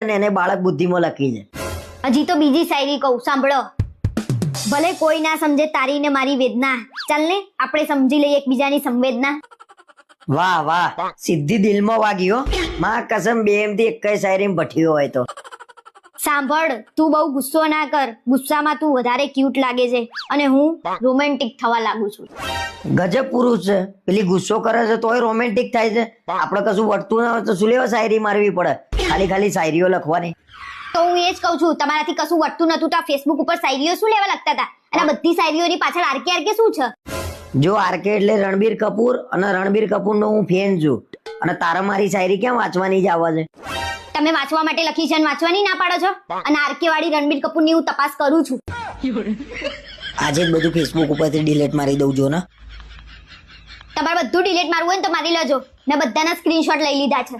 અને એને બાળક બુદ્ધિમાં લખી છે. હજી તો બીજી શાયરી કહું, સાંભળો. ભલે કોઈ ના સમજે તારી ને મારી વેદના, ચાલ ને આપણે સમજી લઈએ એકબીજાની સંવેદના. વાહ વાહ, સીધી દિલમાં વાગી હો. માં કસમ બે એમથી એક શાયરી ભઠ્યો હોય તો. સાંભળ, તું બહુ ગુસ્સો ના કર. ગુસ્સામાં તું વધારે ક્યુટ લાગે છે અને હું રોમેન્ટિક થવા લાગુ છું. ગજબ પુરુષ છે. પેલી ગુસ્સો કરે છે તોય રોમેન્ટિક થાય છે. આપણે કશું વળતું ના હોય તો શું લેવા શાયરી મારવી પડે? ખાલી ખાલી શાયરીઓ લખવાની. તો હું એ જ કહું છું, તમારાથી કશું વટતું નતું તો આ ફેસબુક ઉપર શાયરીઓ શું લેવા લખતા હતા? અને આ બધી શાયરીઓની પાછળ આરકે શું છે? જો આરકે એટલે રણબીર કપૂર, અને રણબીર કપૂરનો હું ફેન છું. અને તારા મારી શાયરી ક્યાં વાંચવાની જ આવે છે? તમે વાંચવા માટે લખી છે અને વાંચવાની ના પાડો છો. અને આરકે વાળી રણબીર કપૂરની હું તપાસ કરું છું. આજે જ બધું ફેસબુક ઉપરથી ડિલીટ મારી દઉં જો ને. તમારે બધું ડિલીટ મારવું હોય ને તો મારી લેજો. મેં બધાના સ્ક્રીનશોટ લઈ લીધા છે.